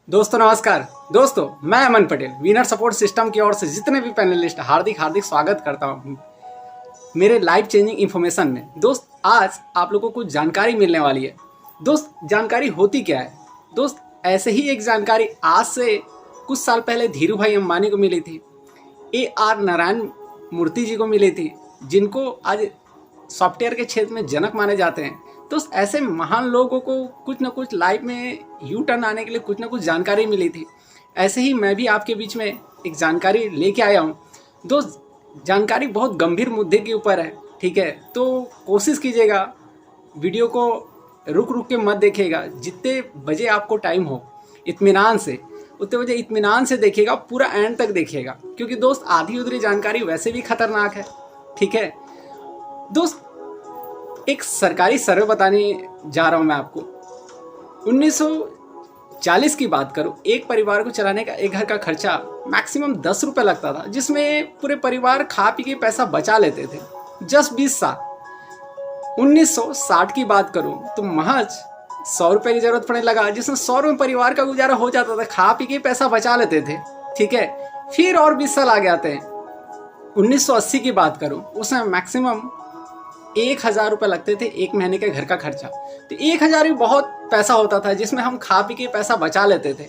दोस्तों नमस्कार। दोस्तों मैं अमन पटेल विनर सपोर्ट सिस्टम की ओर से जितने भी पैनलिस्ट हार्दिक स्वागत करता हूं मेरे लाइफ चेंजिंग इन्फॉर्मेशन में। दोस्त आज आप लोगों को जानकारी मिलने वाली है। दोस्त जानकारी होती क्या है? दोस्त ऐसे ही एक जानकारी आज से कुछ साल पहले धीरू भाई अंबानी को मिली थी, AR नारायण मूर्ति जी को मिली थी, जिनको आज सॉफ्टवेयर के क्षेत्र में जनक माने जाते हैं। तो ऐसे महान लोगों को कुछ ना कुछ लाइफ में यू टर्न आने के लिए कुछ ना कुछ जानकारी मिली थी। ऐसे ही मैं भी आपके बीच में एक जानकारी लेके आया हूँ। दोस्त जानकारी बहुत गंभीर मुद्दे के ऊपर है, ठीक है? तो कोशिश कीजिएगा वीडियो को रुक रुक के मत देखिएगा। जितने बजे आपको टाइम हो इत्मीनान से, उतने बजे इत्मीनान से देखिएगा, पूरा एंड तक देखिएगा, क्योंकि दोस्त आधी उधरी जानकारी वैसे भी खतरनाक है, ठीक है? दोस्त एक सरकारी सर्वे बताने जा रहा हूं मैं आपको। 1940 की बात करूं, एक परिवार को चलाने का एक घर का खर्चा मैक्सिमम 10 रुपये लगता था, जिसमें पूरे परिवार खा पी के पैसा बचा लेते थे। जस्ट 20 साल 1960 की बात करूं तो महज 100 रुपये की जरूरत पड़ने लगा, जिसमें 100 रुपये परिवार का गुजारा हो जाता था, खा पी के पैसा बचा लेते थे, ठीक है? फिर और 20 साल आगे आते हैं। 1980 की बात करूं, उसमें मैक्सिमम 1000 रुपये लगते थे एक महीने के घर का खर्चा। तो 1000 भी बहुत पैसा होता था, जिसमें हम खा पी के पैसा बचा लेते थे।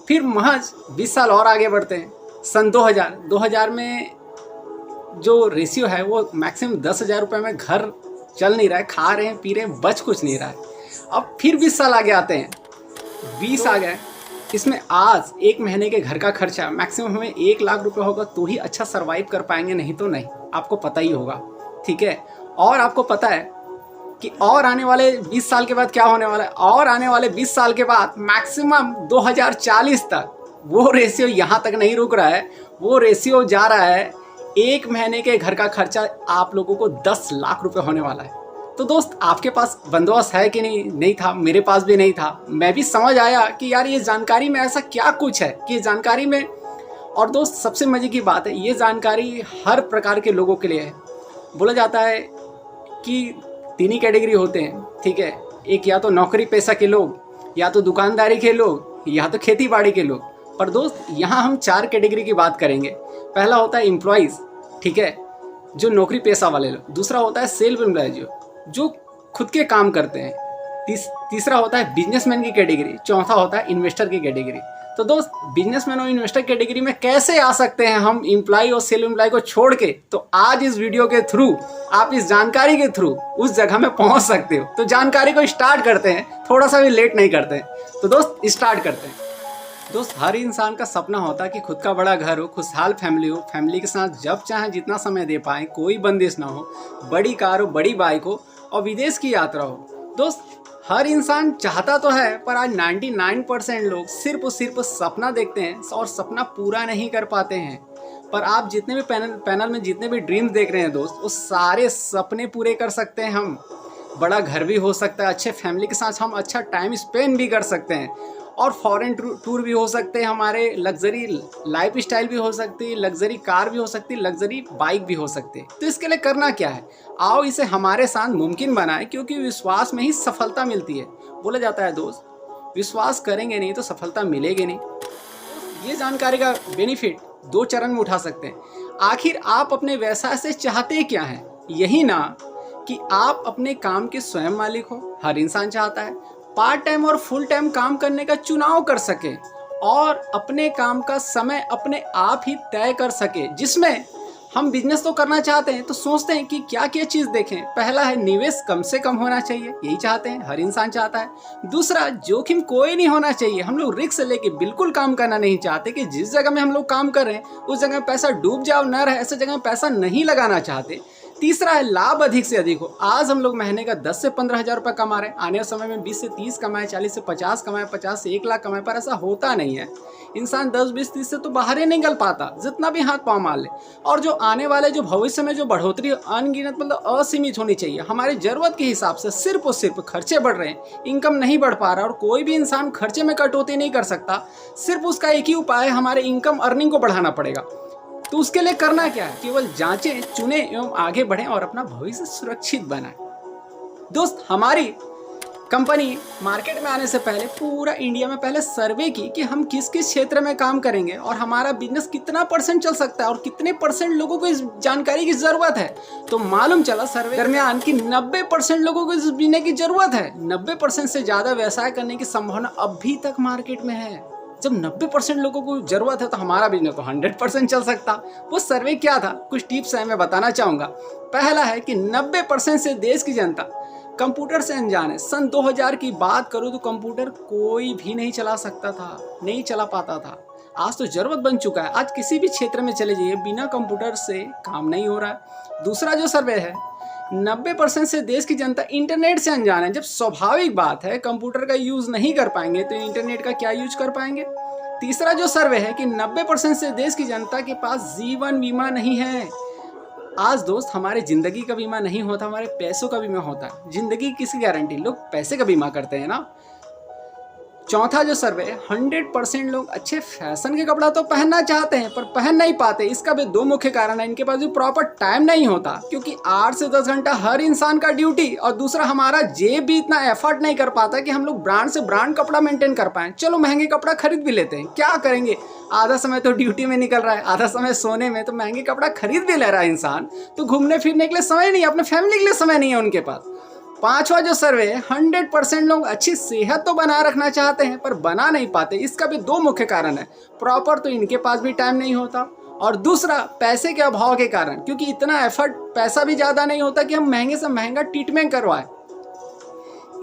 फिर महज 20 साल और आगे बढ़ते हैं, सन 2000 में जो रेशियो है वो मैक्सिमम 10,000 रुपये में घर चल नहीं रहा है, खा रहे हैं पी रहे हैं, बच कुछ नहीं रहा है। अब फिर 20 साल आगे आते हैं, 20 आ गए, इसमें आज एक महीने के घर का खर्चा मैक्सिमम हमें 1 लाख रुपये होगा तो ही अच्छा सर्वाइव कर पाएंगे, नहीं तो नहीं। आपको पता ही होगा, ठीक है? और आपको पता है कि और आने वाले 20 साल के बाद क्या होने वाला है? और आने वाले 20 साल के बाद मैक्सिमम 2040 तक वो रेशियो यहाँ तक नहीं रुक रहा है, वो रेशियो जा रहा है एक महीने के घर का खर्चा आप लोगों को 10 लाख रुपए होने वाला है। तो दोस्त आपके पास बंदोबस्त है कि नहीं था? मेरे पास भी नहीं था। मैं भी समझ आया कि यार ये जानकारी में ऐसा क्या कुछ है कि जानकारी में। और दोस्त सबसे मजे की बात है, ये जानकारी हर प्रकार के लोगों के लिए है। बोला जाता है कि 3 ही कैटेगरी होते हैं, ठीक है? एक या तो नौकरी पेशा के लोग, या तो दुकानदारी के लोग, या तो खेती बाड़ी के लोग। पर दोस्त यहाँ हम 4 कैटेगरी की बात करेंगे। पहला होता है एम्प्लॉइज़, ठीक है, जो नौकरी पेशा वाले लोग। दूसरा होता है सेल्फ एम्प्लॉय, जो खुद के काम करते हैं। तीसरा होता है बिजनेसमैन की कैटेगरी। चौथा होता है इन्वेस्टर की कैटेगरी। तो दोस्त बिजनेसमैन और इन्वेस्टर कैटेगरी में कैसे आ सकते हैं हम एम्प्लॉय और सेल्फ एम्प्लॉय को छोड़ के? तो आज इस वीडियो के थ्रू आप इस जानकारी के थ्रू उस जगह में पहुंच सकते हो। तो जानकारी को स्टार्ट करते हैं, थोड़ा सा भी लेट नहीं करते हैं। तो दोस्त स्टार्ट करते हैं। दोस्त हर इंसान का सपना होता है कि खुद का बड़ा घर हो, खुशहाल फैमिली हो, फैमिली के साथ जब चाहे जितना समय दे पाए, कोई बंदिश ना हो, बड़ी कार हो, बड़ी बाइक हो और विदेश की यात्रा हो। दोस्त हर इंसान चाहता तो है, पर आज 99% लोग सिर्फ और सिर्फ सपना देखते हैं और सपना पूरा नहीं कर पाते हैं। पर आप जितने भी पैनल में जितने भी ड्रीम्स देख रहे हैं दोस्त, वो सारे सपने पूरे कर सकते हैं हम। बड़ा घर भी हो सकता है, अच्छे फैमिली के साथ हम अच्छा टाइम स्पेंड भी कर सकते हैं, और फॉरेन टूर भी हो सकते हैं हमारे, लग्जरी लाइफ स्टाइल भी हो सकती है, लग्जरी कार भी हो सकती है, लग्जरी बाइक भी हो सकती है। तो इसके लिए करना क्या है? आओ इसे हमारे साथ मुमकिन बनाएं, क्योंकि विश्वास में ही सफलता मिलती है। बोला जाता है दोस्त, विश्वास करेंगे नहीं तो सफलता मिलेगी नहीं। ये जानकारी का बेनिफिट 2 चरण में उठा सकते हैं। आखिर आप अपने व्यवसाय से चाहते क्या हैं? यही ना कि आप अपने काम के स्वयं मालिक हो। हर इंसान चाहता है पार्ट टाइम और फुल टाइम काम करने का चुनाव कर सके और अपने काम का समय अपने आप ही तय कर सके। जिसमें हम बिजनेस तो करना चाहते हैं तो सोचते हैं कि क्या क्या चीज़ देखें। पहला है निवेश कम से कम होना चाहिए, यही चाहते हैं, हर इंसान चाहता है। दूसरा, जोखिम कोई नहीं होना चाहिए। हम लोग रिस्क लेके बिल्कुल काम करना नहीं चाहते कि जिस जगह में हम लोग काम कर रहे हैं उस जगह में पैसा डूब जाओ न रहे, ऐसे जगह में पैसा नहीं लगाना चाहते। तीसरा है लाभ अधिक से अधिक हो। आज हम लोग महीने का 10 से 15 हज़ार रुपये कमा रहे हैं, आने वाले समय में 20 से 30 कमाए, 40 से 50 कमाए, 50 से 1 लाख कमाए, पर ऐसा होता नहीं है। इंसान 10, 20, 30 से तो बाहर ही निकल पाता, जितना भी हाथ पाँव मार ले। और जो आने वाले जो भविष्य में जो बढ़ोतरी अनगिनत मतलब असीमित होनी चाहिए। हमारी ज़रूरत के हिसाब से सिर्फ और सिर्फ खर्चे बढ़ रहे हैं, इनकम नहीं बढ़ पा रहा। और कोई भी इंसान खर्चे में कटौती नहीं कर सकता। सिर्फ उसका एक ही उपाय है, हमारे इनकम अर्निंग को बढ़ाना पड़ेगा। तो उसके लिए करना क्या है? केवल जांचें, चुने एवं आगे बढ़ें और अपना भविष्य सुरक्षित बनाएं। दोस्त हमारी कंपनी मार्केट में आने से पहले पूरा इंडिया में पहले सर्वे की कि हम किस किस क्षेत्र में काम करेंगे और हमारा बिजनेस कितना परसेंट चल सकता है और कितने परसेंट लोगों को इस जानकारी की जरूरत है। तो मालूम चला सर्वे दरमियान कि 90% लोगों को इस बिजनेस की जरूरत है। 90% से ज्यादा व्यवसाय करने की संभावना अभी तक मार्केट में है। जब 90% लोगों को जरूरत है तो हमारा बिजनेस तो 100% चल सकता। वो सर्वे क्या था, कुछ टिप्स है मैं बताना चाहूंगा। पहला है कि 90% से देश की जनता कंप्यूटर से अनजान है। सन 2000 की बात करूं तो कंप्यूटर कोई भी नहीं चला सकता था, नहीं चला पाता था। आज तो जरूरत बन चुका है। आज किसी भी क्षेत्र में चले जाइए, बिना कंप्यूटर से काम नहीं हो रहा है। दूसरा जो सर्वे है, 90% से देश की जनता इंटरनेट से अनजान है। जब स्वाभाविक बात है कंप्यूटर का यूज नहीं कर पाएंगे तो इंटरनेट का क्या यूज कर पाएंगे। तीसरा जो सर्वे है कि 90% से देश की जनता के पास जीवन बीमा नहीं है। आज दोस्त हमारे जिंदगी का बीमा नहीं होता, हमारे पैसों का बीमा होता है। जिंदगी किसकी गारंटी, लोग पैसे का बीमा करते हैं ना। चौथा जो सर्वे है, 100% लोग अच्छे फैशन के कपड़ा तो पहनना चाहते हैं पर पहन नहीं पाते। इसका भी दो मुख्य कारण है। इनके पास भी प्रॉपर टाइम नहीं होता, क्योंकि 8 से 10 घंटा हर इंसान का ड्यूटी, और दूसरा हमारा जेब भी इतना एफर्ट नहीं कर पाता कि हम लोग ब्रांड से ब्रांड कपड़ा मेंटेन कर पाएं। चलो महंगे कपड़ा खरीद भी लेते हैं, क्या करेंगे, आधा समय तो ड्यूटी में निकल रहा है, आधा समय सोने में, तो महंगे कपड़ा खरीद भी ले रहा है इंसान, तो घूमने फिरने के लिए समय नहीं है, अपने फैमिली के लिए समय नहीं है उनके पास। पांचवा जो सर्वे है, 100% लोग अच्छी सेहत तो बनाए रखना चाहते हैं पर बना नहीं पाते। इसका भी दो मुख्य कारण है। प्रॉपर तो इनके पास भी टाइम नहीं होता, और दूसरा पैसे के अभाव के कारण, क्योंकि इतना एफर्ट, पैसा भी ज्यादा नहीं होता कि हम महंगे से महंगा ट्रीटमेंट करवाएं।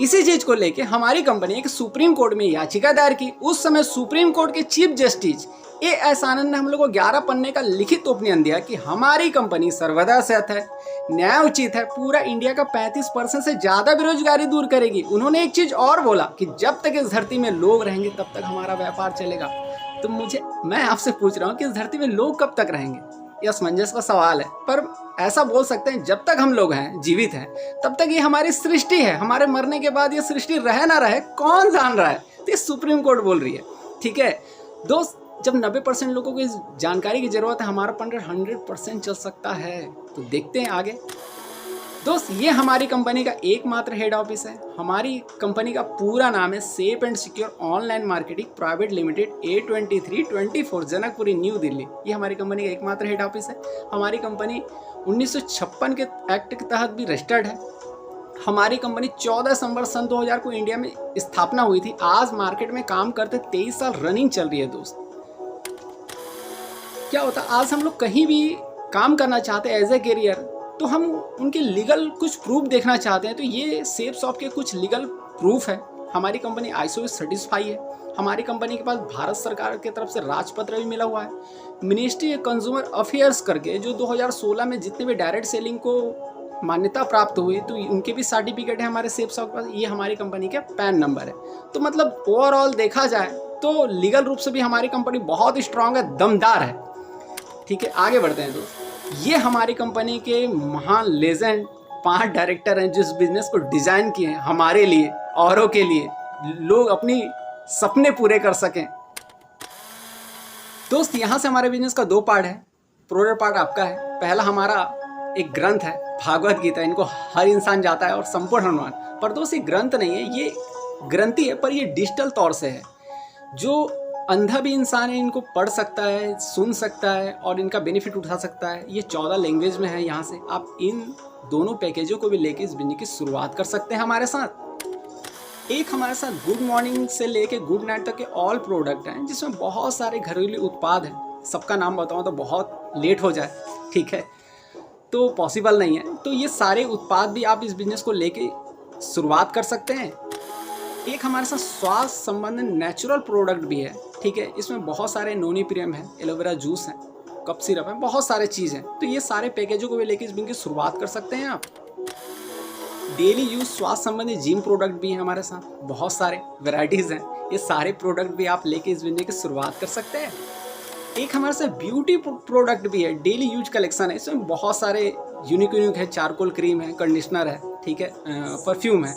इसी चीज को लेके हमारी कंपनी एक सुप्रीम कोर्ट में याचिका दायर की। उस समय सुप्रीम कोर्ट के चीफ जस्टिस A.S. आनंद ने हम लोग को 11 पन्ने का लिखित ओपिनियन दिया कि हमारी कंपनी सर्वदा सत्य है, न्याय उचित है, पूरा इंडिया का 35% से ज्यादा बेरोजगारी दूर करेगी। उन्होंने एक चीज और बोला कि जब तक इस धरती में लोग रहेंगे तब तक हमारा व्यापार चलेगा। तो मैं आपसे पूछ रहा हूँ कि इस धरती में लोग कब तक रहेंगे, यह असमंजस का सवाल है। पर ऐसा बोल सकते हैं, जब तक हम लोग हैं, जीवित हैं, तब तक ये हमारी सृष्टि है। हमारे मरने के बाद ये सृष्टि रहे ना रहे कौन जान रहा है, तो ये सुप्रीम कोर्ट बोल रही है। ठीक है दोस्त, जब 90% लोगों को इस जानकारी की जरूरत है, हमारा 100% चल सकता है। तो देखते हैं आगे। दोस्त ये हमारी कंपनी का एकमात्र हेड ऑफिस है। हमारी कंपनी का पूरा नाम है safe and secure online marketing private limited, A2324, Janakpuri, new Delhi. ये हमारी कंपनी का एकमात्र हेड ऑफिस है। हमारी कंपनी 1956 के एक्ट के तहत भी रजिस्टर्ड है। हमारी कंपनी 14 दिसंबर सन 2000 को इंडिया में स्थापना हुई थी। आज मार्केट में काम करते 23 साल रनिंग चल रही है। दोस्त क्या होता है, आज हम लोग कहीं भी काम करना चाहते हैं एज ए करियर, तो हम उनके लीगल कुछ प्रूफ देखना चाहते हैं। तो ये सेफ शॉप के कुछ लीगल प्रूफ है। हमारी कंपनी ISO सर्टिफाई है। हमारी कंपनी के पास भारत सरकार की तरफ से राजपत्र भी मिला हुआ है। मिनिस्ट्री ऑफ कंज्यूमर अफेयर्स करके जो 2016 में जितने भी डायरेक्ट सेलिंग को मान्यता प्राप्त हुई, तो उनके भी सर्टिफिकेट है हमारे सेफ शॉप के पास। ये हमारी कंपनी का पैन नंबर है। तो मतलब ओवरऑल देखा जाए तो लीगल रूप से भी हमारी कंपनी बहुत स्ट्रांग है, दमदार है। ठीक है, आगे बढ़ते हैं दोस्त। ये हमारी कंपनी के महान लेजेंड 5 डायरेक्टर हैं जो इस बिजनेस को डिजाइन किए हैं हमारे लिए, औरों के लिए, लोग अपनी सपने पूरे कर सकें। दोस्त यहाँ से हमारे बिजनेस का 2 पार्ट है। प्रोडक्ट पार्ट आपका है। पहला हमारा एक ग्रंथ है भागवत गीता, इनको हर इंसान जाता है, और संपूर्ण हनुमान। पर दोस्त ये ग्रंथ नहीं है, ये ग्रंथि है, पर ये डिजिटल तौर से है। जो अंधा भी इंसान है इनको पढ़ सकता है, सुन सकता है और इनका बेनिफिट उठा सकता है। ये 14 लैंग्वेज में है। यहाँ से आप इन दोनों पैकेजों को भी लेके इस बिजनेस की शुरुआत कर सकते हैं हमारे साथ। एक हमारे साथ गुड मॉर्निंग से लेके गुड नाइट तक के ऑल प्रोडक्ट हैं, जिसमें बहुत सारे घरेलू उत्पाद हैं। सबका नाम बताऊँ तो बहुत लेट हो जाए, ठीक है, तो पॉसिबल नहीं है। तो ये सारे उत्पाद भी आप इस बिजनेस को लेके शुरुआत कर सकते हैं। एक हमारे साथ स्वास्थ्य संबंधित नेचुरल प्रोडक्ट भी है। ठीक है, इसमें बहुत सारे नोनी प्रियम है, एलोवेरा जूस है, कप सिरप है, बहुत सारे चीज़ हैं। तो ये सारे पैकेजों को भी लेके इस बिजनेस की शुरुआत कर सकते हैं आप। डेली यूज स्वास्थ्य संबंधित जिम प्रोडक्ट भी है हमारे साथ, बहुत सारे वेराइटीज़ हैं। ये सारे प्रोडक्ट भी आप लेके इस बिजनेस की शुरुआत कर सकते हैं। एक हमारे साथ ब्यूटी प्रोडक्ट भी है, डेली यूज कलेक्शन है। इसमें बहुत सारे यूनिक है, चारकोल क्रीम है, कंडीशनर है, ठीक है, परफ्यूम है।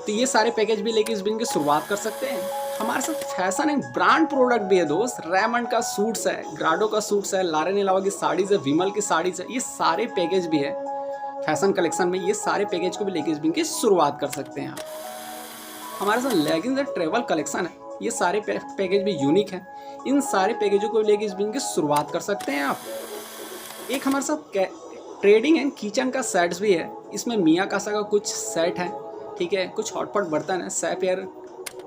तो ये सारे पैकेज भी लेके इस बिजनेस की शुरुआत कर सकते हैं। हमारे साथ फैशन एंड ब्रांड प्रोडक्ट भी है दोस्त। रेमंड का सूट्स है, ग्राडो का सूट्स है, लारेन अलावा की साड़ीज़ है, विमल की साड़ीज़ है। ये सारे पैकेज भी है फैशन कलेक्शन में। ये सारे पैकेज को भी लेके इस बिजनेस की शुरुआत कर सकते हैं आप। हमारे साथ लेगिंग्स एंड ट्रेवल कलेक्शन है। ये सारे पैकेज भी यूनिक हैं। इन सारे पैकेजों को लेकर इस बिजनेस की शुरुआत कर सकते हैं आप। एक हमारे साथ ट्रेडिंग एंड किचन का सेट्स भी है। इसमें मिया कासा का कुछ सेट है, ठीक है, कुछ हॉटपॉट बर्तन है, सैफियर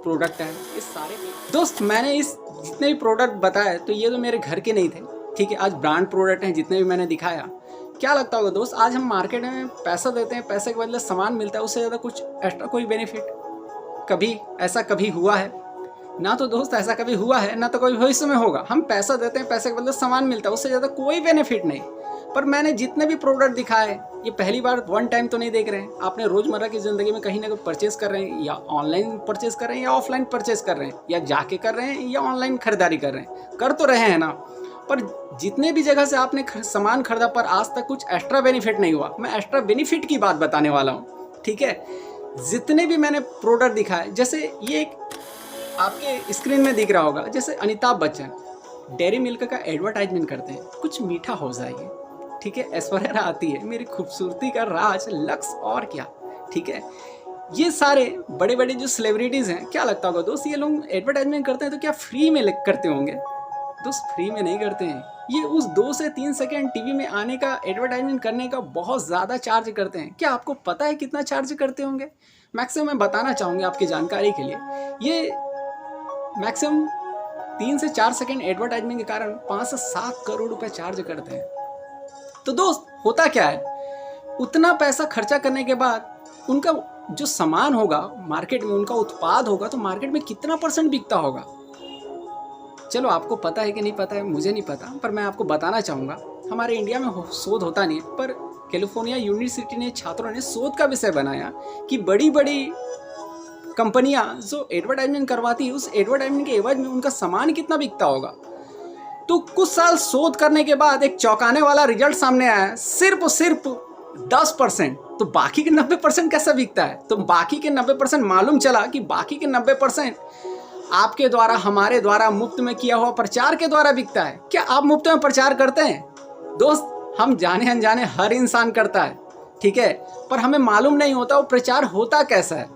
प्रोडक्ट है। इस सारे दोस्त मैंने इस जितने भी प्रोडक्ट बताए तो ये तो मेरे घर के नहीं थे, ठीक है। आज ब्रांड प्रोडक्ट हैं जितने भी मैंने दिखाया। क्या लगता होगा दोस्त, आज हम मार्केट में पैसा देते हैं, पैसे के बदले सामान मिलता है, उससे ज़्यादा कुछ एक्स्ट्रा कोई बेनिफिट कभी ऐसा कभी हुआ है? ना तो दोस्त ऐसा कभी हुआ है, ना तो कोई भविष्य में होगा। हम पैसा देते हैं, पैसे के बदले सामान मिलता है, उससे ज़्यादा कोई बेनिफिट नहीं। पर मैंने जितने भी प्रोडक्ट दिखाए, ये पहली बार वन टाइम तो नहीं देख रहे हैं। आपने रोज़मर्रा की ज़िंदगी में कहीं ना कहीं परचेज़ कर रहे हैं, या ऑनलाइन परचेज़ कर रहे हैं, या ऑफलाइन परचेज़ कर रहे हैं, या जाके कर रहे हैं, या ऑनलाइन खरीदारी कर रहे हैं, कर तो रहे हैं ना। पर जितने भी जगह से आपने सामान खरीदा, पर आज तक कुछ एक्स्ट्रा बेनिफिट नहीं हुआ। मैं एक्स्ट्रा बेनिफिट की बात बताने वाला हूँ, ठीक है। जितने भी मैंने प्रोडक्ट दिखाए, जैसे ये एक आपके स्क्रीन में दिख रहा होगा, जैसे अमिताभ बच्चन डेयरी मिल्क का एडवर्टाइजमेंट करते हैं, कुछ मीठा हो जाइए, ठीक है, ऐश्वर्या आती है, मेरी खूबसूरती का राज लक्स और क्या, ठीक है। ये सारे बड़े बड़े जो सेलिब्रिटीज़ हैं, क्या लगता होगा दोस्त, ये लोग एडवर्टाइजमेंट करते हैं तो क्या फ्री में करते होंगे? दोस्त फ्री में नहीं करते हैं। ये उस 2 से 3 सेकेंड टीवी में आने का, एडवर्टाइजमेंट करने का बहुत ज़्यादा चार्ज करते हैं। क्या आपको पता है कितना चार्ज करते होंगे? मैक्सिमम मैं बताना चाहूँगा आपकी जानकारी के लिए, ये मैक्सिमम 3 से 4 सेकेंड एडवर्टाइजमेंट के कारण 5 से 7 करोड़ रुपए चार्ज करते हैं। तो दोस्त होता क्या है, उतना पैसा खर्चा करने के बाद उनका जो सामान होगा मार्केट में, उनका उत्पाद होगा, तो मार्केट में कितना % बिकता होगा? चलो आपको पता है कि नहीं पता है, मुझे नहीं पता, पर मैं आपको बताना चाहूँगा। हमारे इंडिया में शोध होता नहीं है, पर कैलिफोर्निया यूनिवर्सिटी ने छात्रों ने शोध का विषय बनाया कि बड़ी बड़ी कंपनियां जो एडवर्टाइजमेंट करवाती है, उस एडवर्टाइजमेंट के एवज में उनका सामान कितना बिकता होगा। तो कुछ साल शोध करने के बाद एक चौंकाने वाला रिजल्ट सामने आया, सिर्फ 10%। तो बाकी के 90% कैसा बिकता है? तो बाकी के 90% मालूम चला कि बाकी के 90% आपके द्वारा, हमारे द्वारा मुफ्त में किया हुआ प्रचार के द्वारा बिकता है। क्या आप मुफ्त में प्रचार करते हैं? दोस्त हम जाने अनजाने हर इंसान करता है, ठीक है, पर हमें मालूम नहीं होता वो प्रचार होता कैसा है,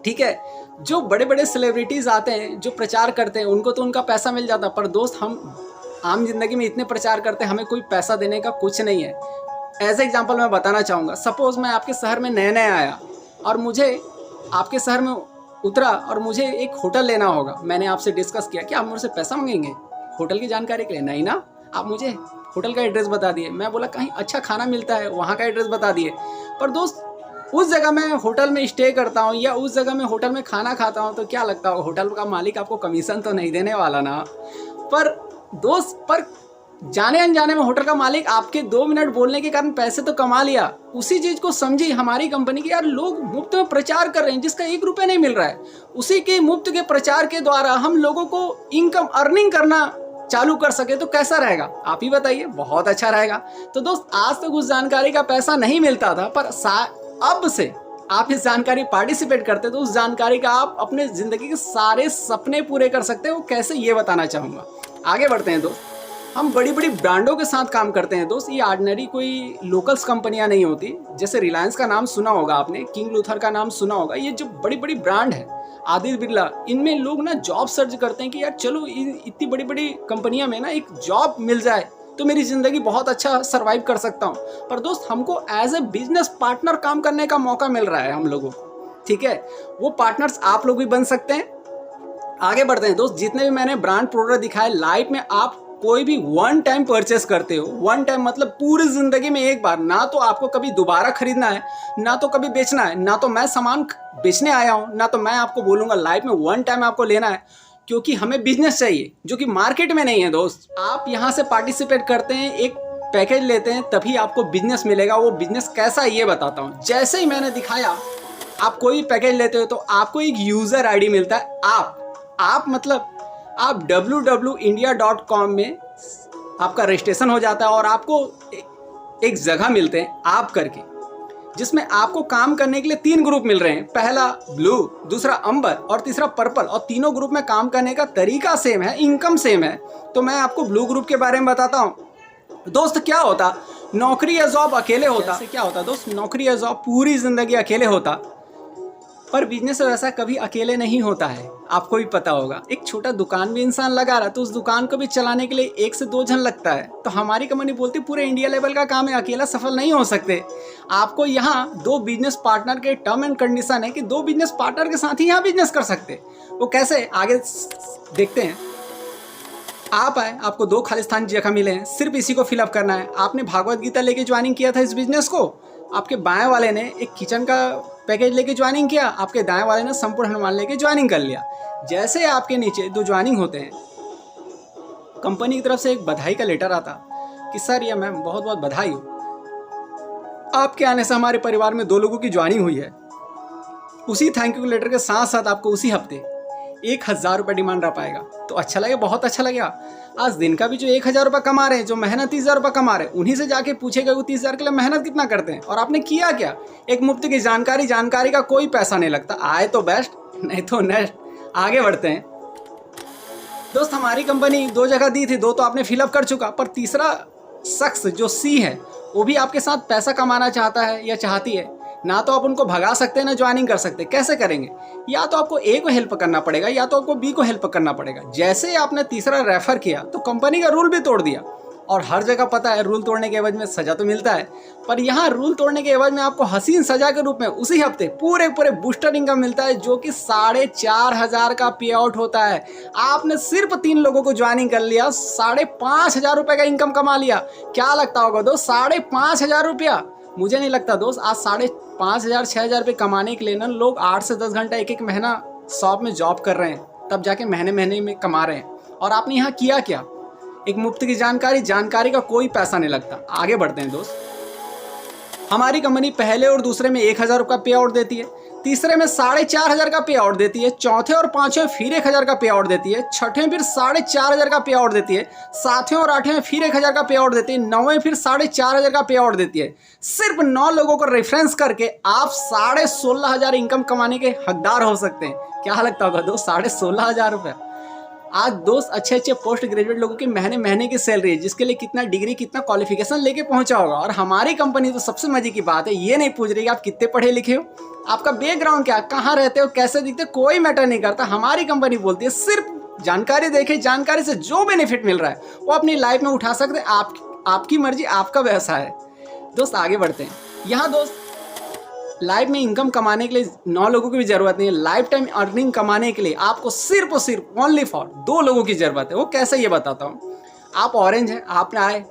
ठीक है। जो बड़े बड़े सेलिब्रिटीज़ आते हैं, जो प्रचार करते हैं, उनको तो उनका पैसा मिल जाता, पर दोस्त हम आम जिंदगी में इतने प्रचार करते हैं, हमें कोई पैसा देने का कुछ नहीं है। एज एग्जाम्पल मैं बताना चाहूँगा, सपोज़ मैं आपके शहर में नया नया आया और मुझे आपके शहर में उतरा और मुझे एक होटल लेना होगा। मैंने आपसे डिस्कस किया कि आप मुझसे पैसा मांगेंगे होटल की जानकारी के लिए? नहीं ना, आप मुझे होटल का एड्रेस बता दिए। मैं बोला कहीं अच्छा खाना मिलता है, वहाँ का एड्रेस बता दिए। पर दोस्त उस जगह मैं होटल में स्टे करता हूँ या उस जगह मैं होटल में खाना खाता हूँ, तो क्या लगता है होटल का मालिक आपको कमीशन तो नहीं देने वाला ना? पर दोस्त, पर जाने अनजाने में होटल का मालिक आपके 2 मिनट बोलने के कारण पैसे तो कमा लिया। उसी चीज़ को समझी हमारी कंपनी की, यार लोग मुफ्त में प्रचार कर रहे हैं जिसका 1 रुपये नहीं मिल रहा है, उसी के मुफ्त के प्रचार के द्वारा हम लोगों को इनकम अर्निंग करना चालू कर सके तो कैसा रहेगा? आप ही बताइए। बहुत अच्छा रहेगा। तो दोस्त आज तक उस जानकारी का पैसा नहीं मिलता था, पर अब से आप इस जानकारी पार्टिसिपेट करते तो उस जानकारी का आप अपने ज़िंदगी के सारे सपने पूरे कर सकते हो। कैसे, ये बताना चाहूँगा। आगे बढ़ते हैं दोस्त। हम बड़ी बड़ी ब्रांडों के साथ काम करते हैं दोस्त। ये ऑर्डिनरी कोई लोकल्स कंपनियां नहीं होती। जैसे रिलायंस का नाम सुना होगा आपने, किंग लूथर का नाम सुना होगा। ये जो बड़ी बड़ी ब्रांड है, आदित्य बिरला, इनमें लोग ना जॉब सर्च करते हैं कि यार चलो इतनी बड़ी बड़ी कंपनियां में ना एक जॉब मिल जाए तो मेरी ज़िंदगी बहुत अच्छा सर्वाइव कर सकता हूँ। पर दोस्त हमको एज ए बिजनेस पार्टनर काम करने का मौका मिल रहा है हम लोगों को, ठीक है। वो पार्टनर्स आप लोग भी बन सकते हैं। आगे बढ़ते हैं दोस्त। जितने भी मैंने ब्रांड प्रोडक्ट दिखाए, लाइफ में आप कोई भी 1 टाइम परचेस करते हो, 1 टाइम मतलब पूरी ज़िंदगी में एक बार, ना तो आपको कभी दोबारा खरीदना है, ना तो कभी बेचना है, ना तो मैं सामान बेचने आया हूँ, ना तो मैं आपको बोलूँगा लाइफ में 1 टाइम आपको लेना है, क्योंकि हमें बिजनेस चाहिए जो कि मार्केट में नहीं है दोस्त। आप यहाँ से पार्टिसिपेट करते हैं, एक पैकेज लेते हैं, तभी आपको बिजनेस मिलेगा। वो बिजनेस कैसा है ये बताता हूँ। जैसे ही मैंने दिखाया, आप कोई पैकेज लेते हो तो आपको एक यूज़र ID मिलता है। आप मतलब आप www.india.com में आपका रजिस्ट्रेशन हो जाता है और आपको एक जगह मिलते हैं आप करके, जिसमें आपको काम करने के लिए 3 ग्रुप मिल रहे हैं। पहला ब्लू, दूसरा अंबर और तीसरा पर्पल। और तीनों ग्रुप में काम करने का तरीका सेम है, इनकम सेम है। तो मैं आपको ब्लू ग्रुप के बारे में बताता हूँ। दोस्त क्या होता, नौकरी या जॉब अकेले होता। क्या होता दोस्त, नौकरी या जॉब पूरी जिंदगी अकेले होता। पर बिजनेस वैसा कभी अकेले नहीं होता है, आपको भी पता होगा। एक छोटा दुकान भी इंसान लगा रहा तो उस दुकान को भी चलाने के लिए 1 से 2 जन लगता है। तो हमारी कंपनी बोलती पूरे इंडिया लेवल का काम है, अकेला सफल नहीं हो सकते। आपको यहाँ 2 बिजनेस पार्टनर के टर्म एंड कंडीशन है कि 2 बिजनेस पार्टनर के साथ ही यहाँ बिजनेस कर सकते। वो कैसे, आगे देखते हैं। आप आए, आपको 2 खालिस्तान जगह मिले हैं, सिर्फ इसी को फिलअप करना है। आपने भागवत गीता लेके ज्वाइनिंग किया था इस बिजनेस को, आपके बाएं वाले ने एक किचन का पैकेज लेके ज्वाइनिंग किया, आपके दाएं वाले ने संपूर्ण हनुमान लेके ज्वाइनिंग कर लिया। जैसे आपके नीचे 2 ज्वाइनिंग होते हैं, कंपनी की तरफ से एक बधाई का लेटर आता कि सर या मैम बहुत बहुत बधाई हो, आपके आने से हमारे परिवार में 2 लोगों की ज्वाइनिंग हुई है। उसी थैंक यू लेटर के साथ साथ आपको उसी हफ्ते 1000 रुपये डिमांड रह पाएगा। तो अच्छा लगेगा, बहुत अच्छा लगेगा। आज दिन का भी जो 1000 रुपये कमा रहे हैं, जो मेहनत 30,000 रुपये कमा रहे हैं, उन्हीं से जाके पूछेगा वो 30,000 के लिए मेहनत कितना करते हैं और आपने किया क्या। एक मुफ्त की जानकारी का कोई पैसा नहीं लगता। आए तो बेस्ट, नहीं तो नेक्स्ट। आगे बढ़ते हैं दोस्त। हमारी कंपनी 2 जगह दी थी, 2 तो आपने फिलअप कर चुका, पर तीसरा शख्स जो सी है वो भी आपके साथ पैसा कमाना चाहता है या चाहती है। ना तो आप उनको भगा सकते हैं ना ज्वाइनिंग कर सकते। कैसे करेंगे, या तो आपको ए को हेल्प करना पड़ेगा या तो आपको बी को हेल्प करना पड़ेगा। जैसे आपने तीसरा रेफर किया तो कंपनी का रूल भी तोड़ दिया। और हर जगह पता है रूल तोड़ने के एवज में सजा तो मिलता है, पर यहाँ रूल तोड़ने के एवज में आपको हसीन सजा के रूप में उसी हफ्ते पूरे बूस्टर इनकम मिलता है, जो कि 4,500 का पे आउट होता है। आपने सिर्फ 3 लोगों को ज्वाइनिंग कर लिया, 5,500 रुपये का इनकम कमा लिया। क्या लगता होगा दोस्त, 5,500 रुपया? मुझे नहीं लगता दोस्त। आज 5,500 6,000 रुपये कमाने के लिए ना लोग 8 से 10 घंटा एक महीना शॉप में जॉब कर रहे हैं, तब जाके महीने में कमा रहे हैं। और आपने यहाँ किया क्या, एक मुफ्त की जानकारी का कोई पैसा नहीं लगता। आगे बढ़ते हैं दोस्त। हमारी कंपनी पहले और दूसरे में 1,000 रुपये का पे आउट देती है, तीसरे में 4,500 का पे आउट देती है, चौथे और पांचवें फिर 1,000 का पे आउट देती है, छठवें फिर 4,500 का पे आउट देती है, सातवें और आठवें फिर 1,000 का पे आउट देती है, नौवें फिर 4,500 का पे आउट देती है। सिर्फ 9 लोगों को रेफरेंस करके आप 16,500 इनकम कमाने के हकदार हो सकते हैं। क्या लगता होगा दोस्त, 16,500 रुपये? आज दोस्त अच्छे पोस्ट ग्रेजुएट लोगों की महीने की सैलरी है, जिसके लिए कितना डिग्री कितना क्वालिफिकेशन लेके पहुंचा होगा। और हमारी कंपनी तो सबसे मजे की बात है, ये नहीं पूछ रही कि आप कितने पढ़े लिखे हो, आपका बैकग्राउंड क्या, कहाँ रहते हो, कैसे दिखते, कोई मैटर नहीं करता। हमारी कंपनी बोलती है सिर्फ जानकारी देखे, जानकारी से जो बेनिफिट मिल रहा है वो अपनी लाइफ में उठा सकते हैं। आपकी मर्जी, आपका व्यवसाय है। दोस्त आगे बढ़ते हैं। यहाँ दोस्त लाइफ में इनकम कमाने के लिए 9 लोगों की भी ज़रूरत नहीं है। लाइफ टाइम अर्निंग कमाने के लिए आपको सिर्फ और सिर्फ ओनली फॉर 2 लोगों की ज़रूरत है। वो कैसे, ये बताता हूँ। आप ऑरेंज हैं, आपने आए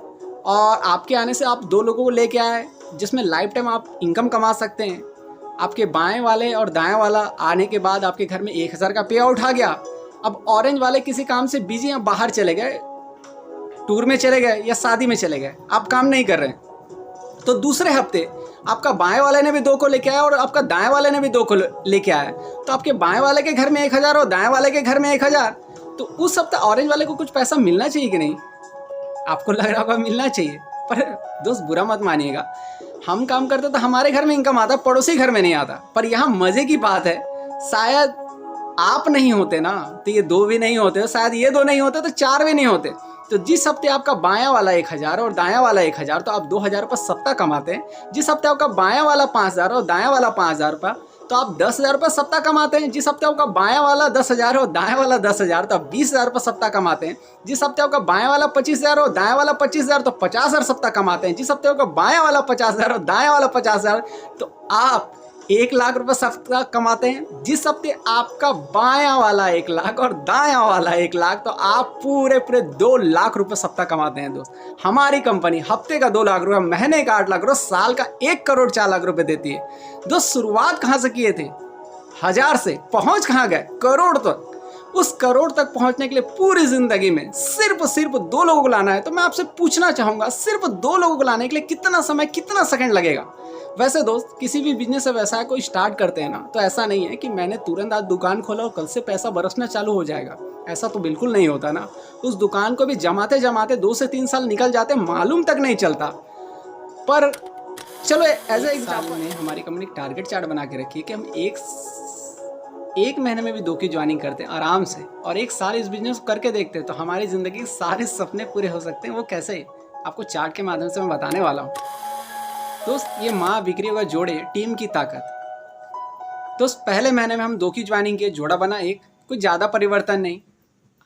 और आपके आने से आप 2 लोगों को लेके आए, जिसमें लाइफ टाइम आप इनकम कमा सकते हैं। आपके बाएं वाले और दाएं वाला आने के बाद आपके घर में 1,000 का पे आउट आ गया। अब ऑरेंज वाले किसी काम से बिजी हैं, बाहर चले गए, टूर में चले गए या शादी में चले गए, आप काम नहीं कर रहे हैं। तो दूसरे हफ्ते आपका बाएं वाले ने भी 2 को लेके आया और आपका दाएं वाले ने भी 2 को लेके आया। तो आपके बाएं वाले के घर में 1,000 और दाएं वाले के घर में 1,000। तो उस हफ्ते ऑरेंज वाले को कुछ पैसा मिलना चाहिए कि नहीं? आपको लग रहा होगा मिलना चाहिए, पर दोस्त बुरा मत मानिएगा। हम काम करते तो हमारे घर में इनकम आता, पड़ोसी घर में नहीं आता। पर यहाँ मजे की बात है, शायद आप नहीं होते ना तो ये 2 भी नहीं होते, शायद ये 2 नहीं होते तो 4 भी नहीं होते। तो जिस हफ्ते आपका बायां वाला 1,000 और दायां वाला 1,000, तो आप 2,000 रुपये सप्ताह कमाते हैं। जिस हफ्ते आपका बायां वाला 5,000 और दायां वाला 5,000 रुपये, तो आप 10,000 रुपये सप्ताह कमाते हैं। जिस हफ्ते आपका बायां वाला 10,000 और दायां वाला 10,000, तो आप 20,000 रुपये सप्ताह कमाते हैं। जिस हफ्ते आपका बायां वाला 25,000 और दायां वाला 25,000, तो 50,000 सप्ताह कमाते हैं। जिस हफ्ते आपका बायां वाला 50,000 और दायां वाला 50,000, तो आप 1,00,000 रुपये सप्ताह कमाते हैं। जिस हफ्ते आपका बायां वाला 1,00,000 और दायां वाला 1,00,000, तो आप पूरे 2,00,000 रुपये सप्ताह कमाते हैं। दोस्त हमारी कंपनी हफ्ते का 2,00,000 रुपये, महीने का 8,00,000 रुपये, साल का 1,04,00,000 रुपये देती है। दोस्त शुरुआत कहाँ से किए थे? 1,000 से पहुँच कहाँ गए? करोड़ तक। उस करोड़ तक पहुंचने के लिए पूरी जिंदगी में सिर्फ 2 लोगों को लाना है। तो मैं आपसे पूछना चाहूँगा, सिर्फ 2 लोगों को लाने के लिए कितना समय, कितना सेकंड लगेगा? वैसे दोस्त किसी भी बिजनेस या व्यवसाय को स्टार्ट करते हैं ना, तो ऐसा नहीं है कि मैंने तुरंत आज दुकान खोला और कल से पैसा बरसना चालू हो जाएगा। ऐसा तो बिल्कुल नहीं होता ना। उस दुकान को भी जमाते जमाते 2 से 3 साल निकल जाते, मालूम तक नहीं चलता। पर चलो एज ए एग्जाम्पल में हमारी कंपनी टारगेट चार्ट बना के रखी है कि हम एक महीने में भी 2 की ज्वाइनिंग करते हैं आराम से, और 1 साल इस बिजनेस को करके देखते हैं, तो हमारी ज़िंदगी के सारे सपने पूरे हो सकते हैं। वो कैसे, आपको चार्ट के माध्यम से मैं बताने वाला हूँ। दोस्त ये माँ बिक्री का जोड़े टीम की ताकत। दोस्त पहले महीने में हम 2 की ज्वाइनिंग किए, जोड़ा बना 1, कुछ ज़्यादा परिवर्तन नहीं।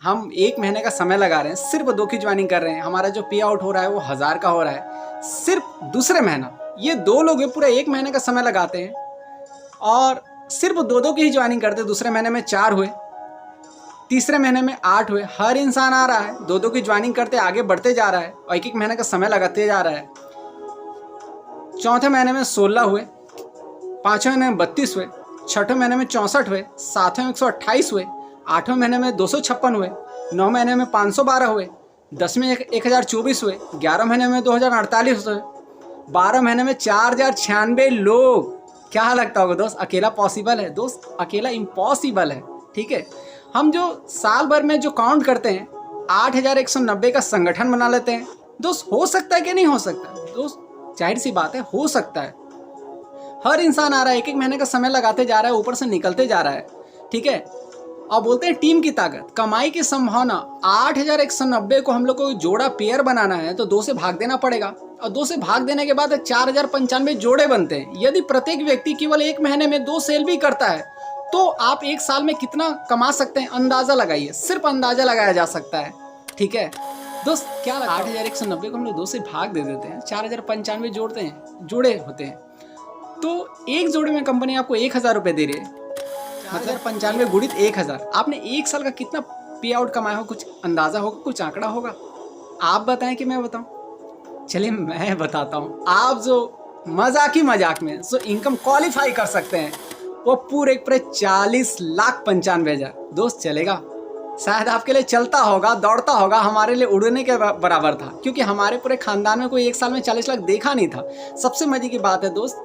हम 1 महीने का समय लगा रहे हैं, सिर्फ 2 की ज्वाइनिंग कर रहे हैं। हमारा जो पे आउट हो रहा है वो 1000 का हो रहा है सिर्फ दूसरे महीना। ये 2 लोग हैं, पूरा 1 महीने का समय लगाते हैं और सिर्फ 2 की ही ज्वाइनिंग करते हैं। दूसरे महीने में 4 हुए, तीसरे महीने में 8 हुए। हर इंसान आ रहा है, 2 की ज्वाइनिंग करते आगे बढ़ते जा रहा है और 1 महीने का समय लगाते जा रहा है। चौथे महीने में 16 हुए, 5वें महीने में 32 हुए, 6ठे महीने में 64 हुए, 7वें में 128 हुए, 8वें महीने में 256 हुए, 9 महीने में 512 हुए, 10 में 1024 हुए, 11 महीने में 2048 हुए, 12 महीने में 4096 लोग। क्या लगता होगा दोस्त, अकेला पॉसिबल है? दोस्त अकेला इम्पॉसिबल है। ठीक है, हम जो साल भर में जो काउंट करते हैं 8190 का संगठन बना लेते हैं। दोस्त हो सकता है कि नहीं हो सकता? दोस्त जाहिर सी बात है, हो सकता है। हर इंसान आ रहा है, 1 महीने का समय लगाते जा रहा है, ऊपर से निकलते जा रहा है। ठीक है, और बोलते हैं टीम की ताकत, कमाई की संभावना। 8190 को हम लोग को जोड़ा पेयर बनाना है तो 2 से भाग देना पड़ेगा और 2 से भाग देने के बाद 4095 जोड़े बनते हैं। यदि प्रत्येक व्यक्ति केवल 1 महीने में 2 सेल भी करता है तो आप 1 साल में कितना कमा सकते हैं, अंदाजा लगाइए। सिर्फ अंदाजा लगाया जा सकता है। ठीक है दोस्त, क्या 8190 को हम लोग 2 से भाग दे देते हैं, 4095 जोड़ते हैं, जोड़े होते हैं, तो एक जोड़े में कंपनी आपको 1000 रुपये दे रही है। मतलब 95 गुणित 1000, आपने 1 साल का कितना पे आउट कमाया हो? कुछ अंदाजा होगा, कुछ आंकड़ा होगा? आप बताएं कि मैं बताऊं? चलिए मैं बताता हूं। आप जो मजाक में जो इनकम क्वालिफाई कर सकते हैं वो पूरे 40,95,000। दोस्त चलेगा? शायद आपके लिए चलता होगा, दौड़ता होगा, हमारे लिए उड़ने के बराबर था, क्योंकि हमारे पूरे खानदान में कोई 1 साल में 40 लाख देखा नहीं था। सबसे मजे की बात है दोस्त,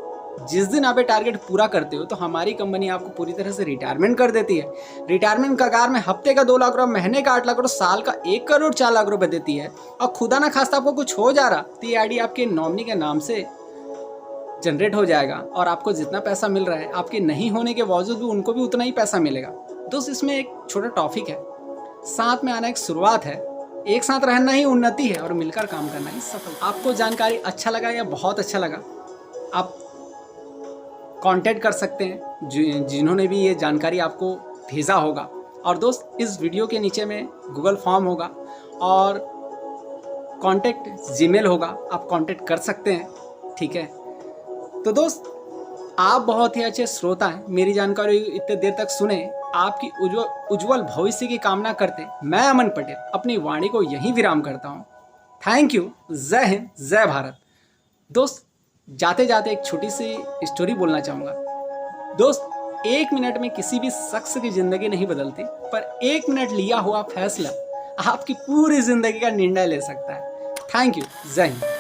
जिस दिन आप ये टारगेट पूरा करते हो तो हमारी कंपनी आपको पूरी तरह से रिटायरमेंट कर देती है। रिटायरमेंट कगार में हफ्ते का 2 लाख रुपये, महीने का 8 लाख रुपये, साल का 1 करोड़ 4 लाख रुपये देती है। और खुदा ना खास्ता आपको कुछ हो जा रहा तो ये आईडी आपके नॉमिनी के नाम से जनरेट हो जाएगा और आपको जितना पैसा मिल रहा है, आपके नहीं होने के बावजूद भी उनको भी उतना ही पैसा मिलेगा। दोस्त इसमें एक छोटा टॉपिक है, साथ में आना एक शुरुआत है, एक साथ रहना ही उन्नति है और मिलकर काम करना ही सफल। आपको जानकारी अच्छा लगा या बहुत अच्छा लगा, आप कांटेक्ट कर सकते हैं जिन्होंने भी ये जानकारी आपको भेजा होगा। और दोस्त इस वीडियो के नीचे में गूगल फॉर्म होगा और कांटेक्ट जीमेल होगा, आप कांटेक्ट कर सकते हैं। ठीक है, तो दोस्त आप बहुत ही अच्छे श्रोता हैं, मेरी जानकारी इतने देर तक सुने, आपकी उज्जवल भविष्य की कामना करते मैं अमन पटेल अपनी वाणी को यहीं विराम करता हूँ। Thank you. जय हिंद, जय भारत। दोस्त जाते जाते एक छोटी सी स्टोरी बोलना चाहूँगा। दोस्त 1 मिनट में किसी भी शख्स की ज़िंदगी नहीं बदलती, पर 1 मिनट लिया हुआ फैसला आपकी पूरी ज़िंदगी का निर्णय ले सकता है। Thank you. जय हिंद।